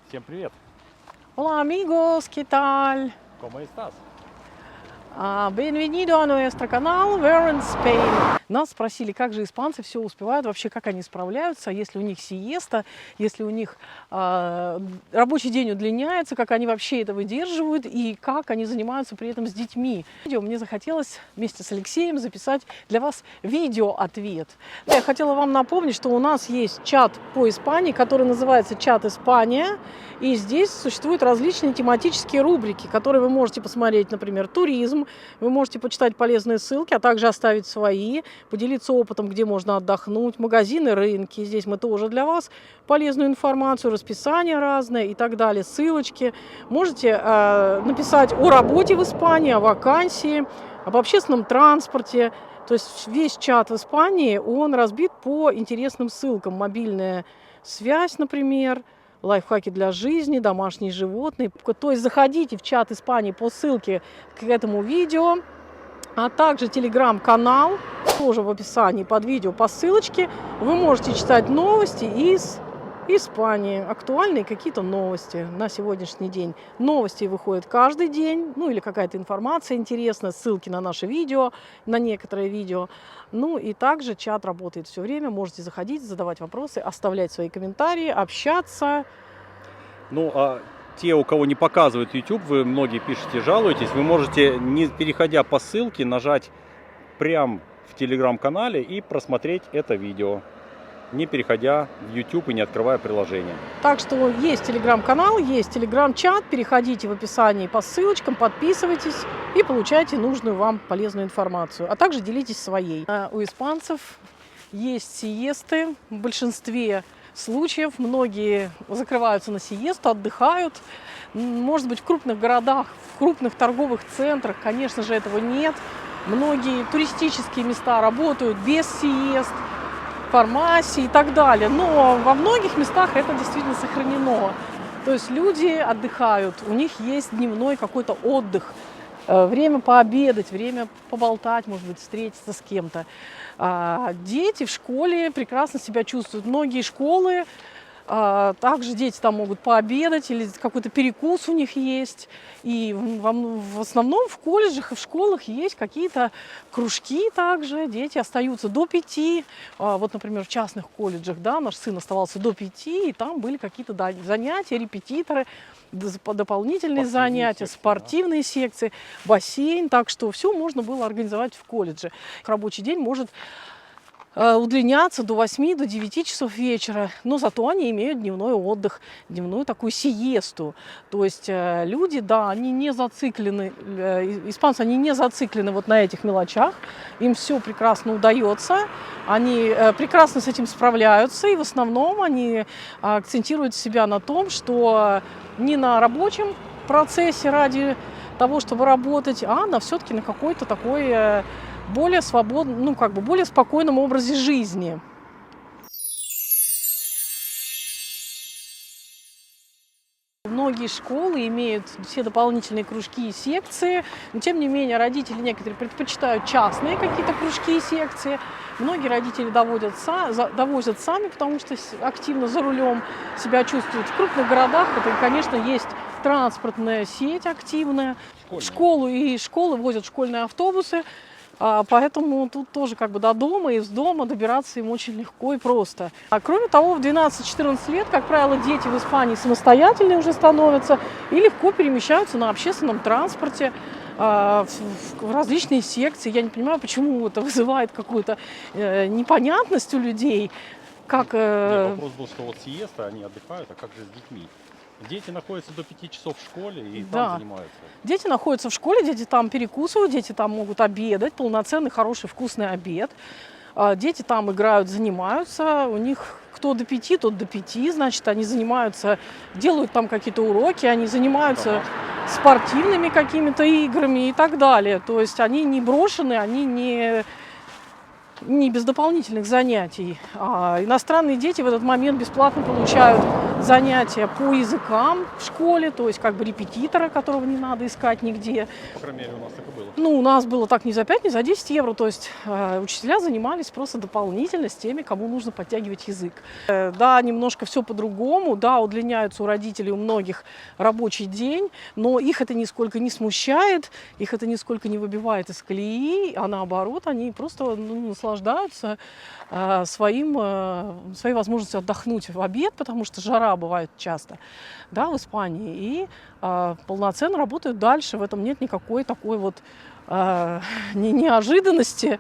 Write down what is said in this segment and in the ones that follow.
Всем привет! Hola amigos, ¿qué tal? ¿Cómo estás? Bienvenido a nuestro канал We're in Spain. Нас спросили, как же испанцы все успевают, вообще как они справляются, если у них сиеста, если у них рабочий день удлиняется, как они вообще это выдерживают и как они занимаются при этом с детьми. Мне захотелось вместе с Алексеем записать для вас видео-ответ. Я хотела вам напомнить, что у нас есть чат по Испании, который называется «Чат Испания». И здесь существуют различные тематические рубрики, которые вы можете посмотреть, например, туризм, вы можете почитать полезные ссылки, а также оставить свои, поделиться опытом, где можно отдохнуть, магазины, рынки. Здесь мы тоже для вас полезную информацию, расписание разное и так далее, ссылочки. Можете написать о работе в Испании, о вакансии, об общественном транспорте. То есть весь чат в Испании, он разбит по интересным ссылкам. Мобильная связь, например, лайфхаки для жизни, домашние животные. То есть заходите в чат Испании по ссылке к этому видео, а также телеграм-канал, тоже в описании под видео по ссылочке. Вы можете читать новости из Испании, актуальные какие-то новости на сегодняшний день. Новости выходят каждый день, ну или какая-то информация интересная, ссылки на наше видео, на некоторые видео. Ну и также чат работает все время, можете заходить, задавать вопросы, оставлять свои комментарии, общаться. Ну, а те, у кого не показывает YouTube, вы многие пишете, жалуетесь, вы можете, не переходя по ссылке, нажать прямо в телеграм-канале и просмотреть это видео, не переходя в YouTube и не открывая приложение. Так что есть телеграм-канал, есть телеграм-чат, переходите в описании по ссылочкам, подписывайтесь и получайте нужную вам полезную информацию, а также делитесь своей. У испанцев есть сиесты, в большинстве случаев многие закрываются на сиесту, отдыхают. Может быть, в крупных городах, в крупных торговых центрах, конечно же, этого нет. Многие туристические места работают без сиест, фармасии и так далее. Но во многих местах это действительно сохранено. То есть люди отдыхают, у них есть дневной какой-то отдых, время пообедать, время поболтать, может быть, встретиться с кем-то. Дети в школе прекрасно себя чувствуют. Многие школы, также дети там могут пообедать или какой-то перекус у них есть. И в основном в колледжах и в школах есть какие-то кружки также. Дети остаются до 5. Вот, например, в частных колледжах, да, наш сын оставался до 5, и там были какие-то занятия, репетиторы, дополнительные занятия, спортивные секции, бассейн. Так что все можно было организовать в колледже. Рабочий день может удлиняться до 8, до 9 часов вечера, но зато они имеют дневной отдых, дневную такую сиесту. То есть люди, да, они не зациклены, испанцы, они не зациклены вот на этих мелочах, им все прекрасно удается, они прекрасно с этим справляются, и в основном они акцентируют себя на том, что не на рабочем процессе ради того, чтобы работать, а на все-таки на какой-то такой более свободном, ну, как бы более спокойном образе жизни. Многие школы имеют все дополнительные кружки и секции, но тем не менее родители некоторые предпочитают частные какие-то кружки и секции. Многие родители довозят сами, потому что активно за рулем себя чувствуют. В крупных городах это, конечно, есть транспортная сеть активная. Школы возят школьные автобусы. Поэтому тут тоже как бы до дома и из дома добираться им очень легко и просто. Кроме того, в 12-14 лет, как правило, дети в Испании самостоятельные уже становятся и легко перемещаются на общественном транспорте в различные секции. Я не понимаю, почему это вызывает какую-то непонятность у людей. Вопрос был, что вот сиеста, они отдыхают, а как же с детьми? Дети находятся до 5 часов в школе и там занимаются. Дети находятся в школе, дети там перекусывают, дети там могут обедать, полноценный, хороший, вкусный обед. Дети там играют, занимаются, у них кто до 5, тот до 5, значит, они занимаются, делают там какие-то уроки, они занимаются спортивными какими-то играми и так далее. То есть они не брошены, они не не без дополнительных занятий. Иностранные дети в этот момент бесплатно получают занятия по языкам в школе, то есть как бы репетитора, которого не надо искать нигде. По крайней мере, у нас так и было. Ну, у нас было так не за 5, не за 10 евро, то есть учителя занимались просто дополнительно с теми, кому нужно подтягивать язык. Да, немножко все по-другому, да, удлиняются у родителей у многих рабочий день, но их это нисколько не смущает, их это нисколько не выбивает из колеи, а наоборот, они просто наслаждаются своей возможностью отдохнуть в обед, потому что жара бывает часто, да, в Испании, и полноценно работают дальше. В этом нет никакой такой вот неожиданности.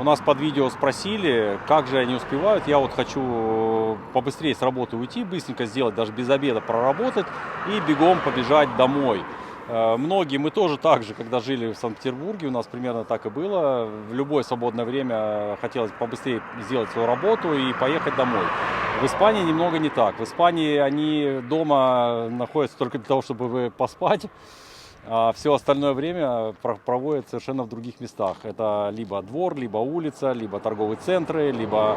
У нас под видео спросили, как же они успевают. Я вот хочу побыстрее с работы уйти, быстренько сделать, даже без обеда проработать и бегом побежать домой. Многие, мы тоже так же, когда жили в Санкт-Петербурге, у нас примерно так и было. В любое свободное время хотелось побыстрее сделать свою работу и поехать домой. В Испании немного не так. В Испании они дома находятся только для того, чтобы поспать. А все остальное время проводят совершенно в других местах. Это либо двор, либо улица, либо торговые центры, либо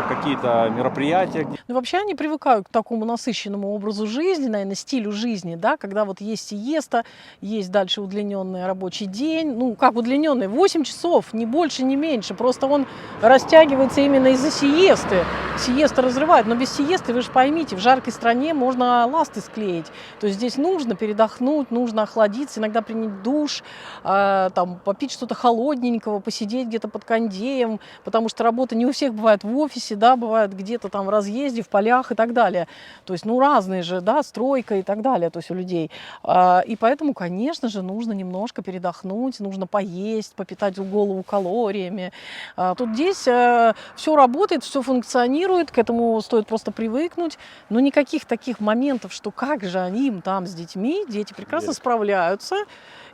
какие-то мероприятия. Ну, вообще они привыкают к такому насыщенному образу жизни, наверное, стилю жизни, да, когда вот есть сиеста, есть дальше удлиненный рабочий день. Ну, как удлиненный? 8 часов, ни больше, ни меньше. Просто он растягивается именно из-за сиесты. Сиеста разрывает, но без сиесты, вы же поймите, в жаркой стране можно ласты склеить. То есть здесь нужно передохнуть, нужно охладиться, иногда принять душ, там, попить что-то холодненького, посидеть где-то под кондеем, потому что работа не у всех бывает в офисе, да, бывает где-то там в разъезде, в полях и так далее. То есть, ну, разные же, да, стройка и так далее, то есть у людей. И поэтому, конечно же, нужно немножко передохнуть, нужно поесть, попитать голову калориями. Тут здесь все работает, все функционирует, к этому стоит просто привыкнуть, но никаких таких моментов, что как же они им там с детьми, дети прекрасно справляются,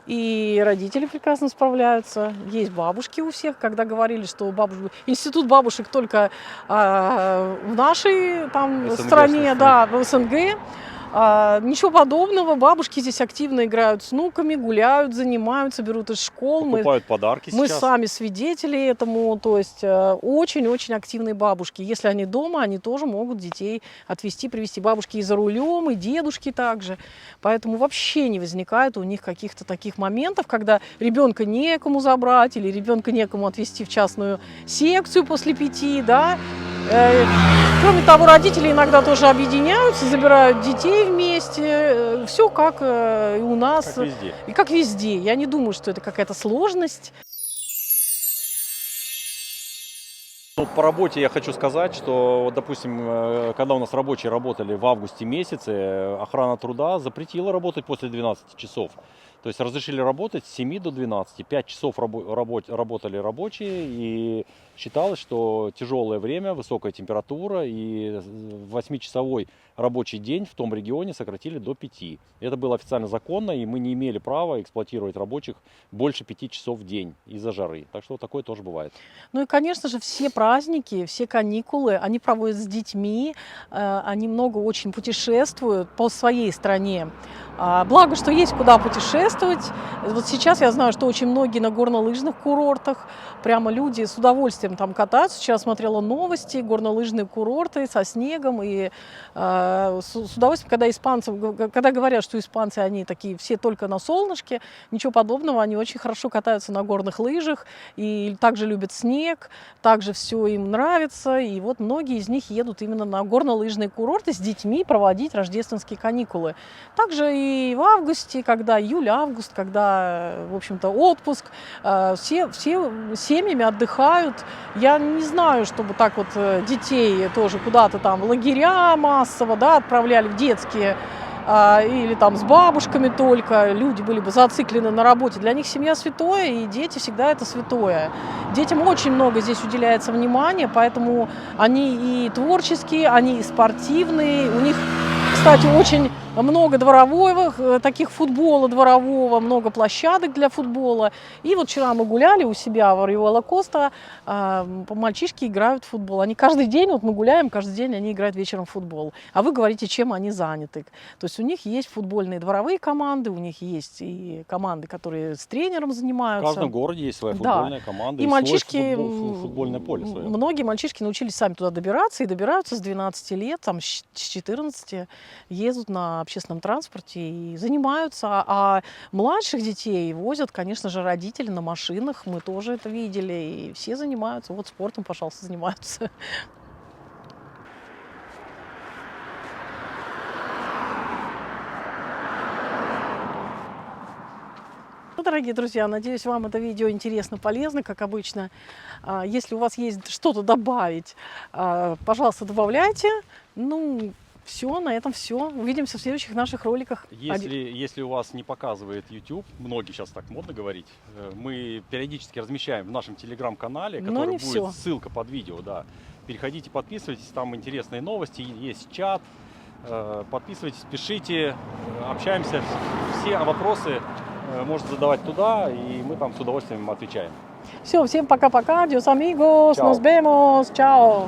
и родители прекрасно справляются. Есть бабушки у всех, когда говорили, что институт бабушек только в нашей там стране, да, в СНГ. Ничего подобного. Бабушки здесь активно играют с внуками, гуляют, занимаются, берут из школ. Покупают подарки Мы сейчас. сами свидетели этому. То есть очень-очень активные бабушки. Если они дома, они тоже могут детей отвезти, привезти. Бабушки и за рулем, и дедушки также. Поэтому вообще не возникает у них каких-то таких моментов, когда ребенка некому забрать или ребенка некому отвезти в частную секцию после 5, да. Кроме того, родители иногда тоже объединяются, забирают детей вместе. Все как и у нас. Как везде. И как везде. Я не думаю, что это какая-то сложность. Ну, по работе я хочу сказать, что, вот, допустим, когда у нас рабочие работали в августе месяце, охрана труда запретила работать после 12 часов. То есть разрешили работать с 7 до 12. 5 часов работали рабочие, и считалось, что тяжелое время, высокая температура, и 8-часовой рабочий день в том регионе сократили до 5. Это было официально законно, и мы не имели права эксплуатировать рабочих больше 5 часов в день из-за жары. Так что такое тоже бывает. Ну и, конечно же, все праздники, все каникулы, они проводят с детьми, они много очень путешествуют по своей стране. Благо, что есть куда путешествовать. Вот сейчас я знаю, что очень многие на горнолыжных курортах, прямо люди с удовольствием там катаются. Сейчас смотрела новости, горнолыжные курорты со снегом. И с удовольствием, когда говорят, что испанцы, они такие все только на солнышке, ничего подобного, они очень хорошо катаются на горных лыжах и также любят снег, также все им нравится. И вот многие из них едут именно на горнолыжные курорты с детьми проводить рождественские каникулы. Также и в августе, когда июль-август, когда, в общем-то, отпуск, все семьями отдыхают. Я не знаю, чтобы так вот детей тоже куда-то там в лагеря массово, да, отправляли в детские, или там с бабушками только, люди были бы зациклены на работе. Для них семья святое, и дети всегда это святое. Детям очень много здесь уделяется внимания, поэтому они и творческие, они и спортивные. У них, кстати, очень много дворовых, таких футбола дворового, много площадок для футбола. И вот вчера мы гуляли у себя в Ориола Коста, мальчишки играют в футбол. Они каждый день, вот мы гуляем, каждый день они играют вечером в футбол. А вы говорите, чем они заняты. То есть у них есть футбольные дворовые команды, у них есть и команды, которые с тренером В занимаются. каждом городе есть своя Да. футбольная команда И и мальчишки, свой футбольное поле свое. многие мальчишки научились сами туда добираться и добираются с 12 лет, там, с 14 ездят на общественном транспорте и занимаются. А младших детей возят, конечно же, родители на машинах. Мы тоже это видели. И все занимаются. Вот спортом, пожалуйста, занимаются. Ну, дорогие друзья, надеюсь, вам это видео интересно, полезно, как обычно. Если у вас есть что-то добавить, пожалуйста, добавляйте. Ну, все, на этом все. Увидимся в следующих наших роликах. Если у вас не показывает YouTube, многие сейчас так модно говорить, мы периодически размещаем в нашем телеграм-канале, Но который не будет всё. ссылка под видео, да. Переходите, подписывайтесь, там интересные новости, есть чат. Подписывайтесь, пишите, общаемся. Все вопросы можно задавать туда, и мы там с удовольствием отвечаем. Все, всем пока-пока. Adiós, amigos. Чао. Nos vemos. Чао.